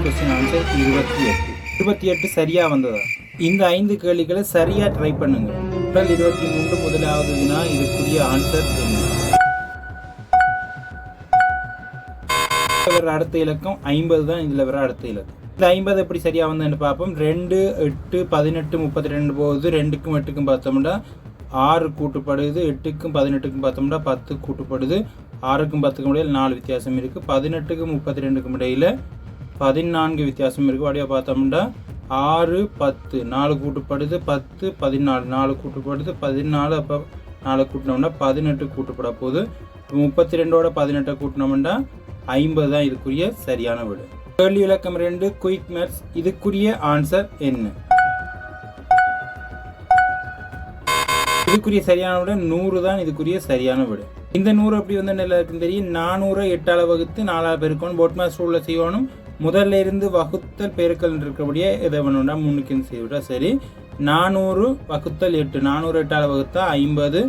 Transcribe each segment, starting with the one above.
Question answer 28 சரியாக வந்ததா? இந்த 5 கேள்விகளை சரியாக ட்ரை பண்ணுங்க. முதல் 23 முதலாவது வினா, இதுக்குரிய ஆன்சர் என்ன? வர அடுத்த இலக்கம் 50 தான். இதில் வர அடுத்த இலக்கம் இந்த 50 எப்படி சரியாக வந்ததுன்னு பார்ப்போம். 2, 8, 18, 32 போகுது. 2க்கும் 8க்கும் பார்த்தோம்னா 6 கூட்டுப்படுது. 8க்கும் 18க்கும் பார்த்தோம்னா 10 கூட்டுப்படுது. 6க்கும் 10க்கும் இடையில் 4 வித்தியாசம் இருக்குது. 18க்கும் 32க்கும் இடையில் 14 வித்தியாசம் இருக்குது. அப்படியே பார்த்தோம்னா 6, 10 4 கூட்டுப்படுது. 10, 14 4 கூட்டுப்படுது. 14 அப்போ 4 கூட்டினோம்னா 18 கூட்டுப்பட போகுது. 32ஓட 18 கூட்டினோம்னா 50 தான் இதுக்குரிய சரியான விடை. கேள்வி இலக்கம் 2 குயிக் மேத்ஸ், இதுக்குரிய ஆன்சர் என்ன? இதுக்குரிய சரியான விடை 100 தான் இதுக்குரிய சரியான விடை. இந்த 100 எப்படி வந்து எல்லாருக்கும் தெரியும். 400 8ஆல் வகுத்து 4ஆல் பெருக்கணும். போட் மேத்ஸ் ரூலில் செய்யணும். முதல்ல இருந்து வகுத்தல் பெருக்கல் இருக்கிறபடியே எதை வேணும்னா முன்னுக்கு செய்விட்டா சரி. 400 வகுத்தல் 8 400 8ஆல் வகுத்தா 50.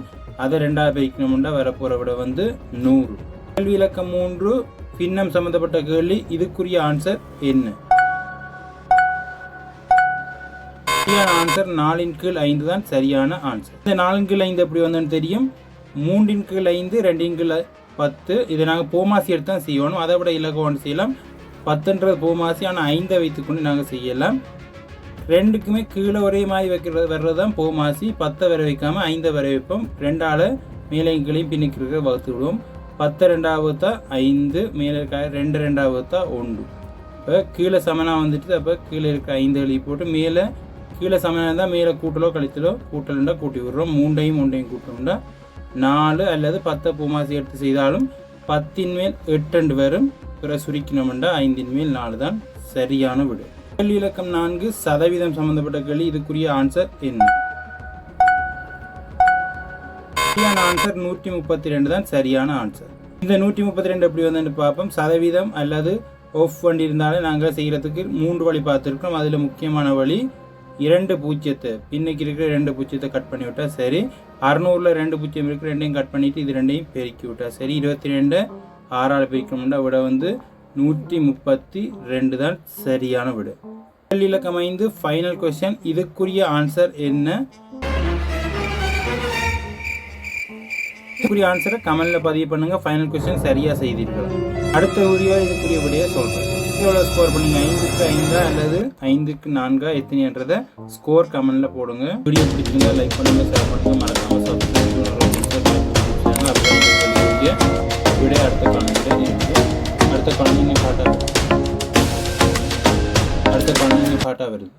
அதை 2ஆல் பெருக்கணும்னா வரப்போகிற விட வந்து 100. கேள்வி இலக்கம் 3 பின்னம் சம்பந்தப்பட்ட கேள்வி, இதுக்குரிய ஆன்சர் என்ன? சரியான ஆன்சர் 4/5 தான் சரியான ஆன்சர். இந்த 4/5 எப்படி வந்தோன்னு தெரியும். 3/5 2/10. இதை நாங்கள் போமாசி எடுத்து தான் செய்யணும். அதை விட இலக்கம் செய்யலாம். 10ன்றது போமாசி, ஆனால் 5 வைத்துக்கொண்டு நாங்கள் செய்யலாம். 2க்குமே கீழே ஒரே மாதிரி வைக்கிறது வர்றது தான் போமாசி. 10 வரை வைக்காமல் 5 வரை வைப்போம். 2ஆல் மேலையும் கீழையும் பின்னுக்கு இருக்க வகுத்து விடுவோம். 10 2ஆல் வகுத்தா 5, மேலே இருக்க 2 2ஆல் வகுத்தா 1. இப்போ கீழே சமனாக வந்துட்டு அப்போ கீழே இருக்க 5 எழுதி போட்டு மேலே கீழே சமனாக இருந்தால் மேலே கூட்டலோ கழித்தலோ கூட்டலுண்டா கூட்டி விடுறோம். 3ஐயும் 1ஐயும் கூட்டணும்டா 4 அல்லது 10 பூமாசி எடுத்து செய்தாலும் 10ன் மேல் 8 வரும். பிற சுருக்கினோம்டா 5ன் மேல் 4 தான் சரியான விடை. கேள்வி இலக்கம் 4 சதவீதம் சம்பந்தப்பட்ட கேள்வி, இதுக்குரிய ஆன்சர் என்ன? சரியான ஆன்சர் 132 தான் சரியான ஆன்சர். இந்த 132 எப்படி வந்து பார்ப்போம். சதவீதம் அல்லது ஆஃப் வண்டி இருந்தாலும் நாங்கள் செய்கிறதுக்கு 3 வழி பார்த்துருக்கோம். அதில் முக்கியமான வழி 2 பூஜ்ஜியத்தை பின்னுக்கு இருக்கிற 2 பூஜ்ஜியத்தை கட் பண்ணி விட்டா சரி. 600ல் 2 பூஜ்ஜியம் இருக்குது, 2ஐயும் கட் பண்ணிவிட்டு இது 2ஐயும் பெருக்கி விட்டா சரி. 22 6ஆல் பெருக்கணும்னா விட வந்து 132 தான் சரியான விடை. கேள்வி இலக்கம் 5 ஃபைனல் கொஸ்டின், இதுக்குரிய ஆன்சர் என்ன? இதுக்குரிய ஆன்சரை கமெண்ட்ல பதிவு பண்ணுங்க. ஃபைனல் கொஸ்டின் சரியா செய்தீர்கள். அடுத்த வீடியோ இதுக்குரிய விடையை சொல்றேன். எவ்வளோ ஸ்கோர் பண்ணீங்க, 5க்கு 5 அல்லது 5க்கு 4 எத்தனைன்றதை ஸ்கோர் கமெண்ட்ல போடுங்க. வீடியோ பிடிச்சிருந்தா லைக் பண்ணுங்க, ஷேர் பண்ணுங்க, மறக்காம சப்ஸ்கிரைப் பண்ணுங்க. வீடியோ அடுத்த காணொலியில் இருக்கு. அடுத்த காணொலி பாட்டா வருது.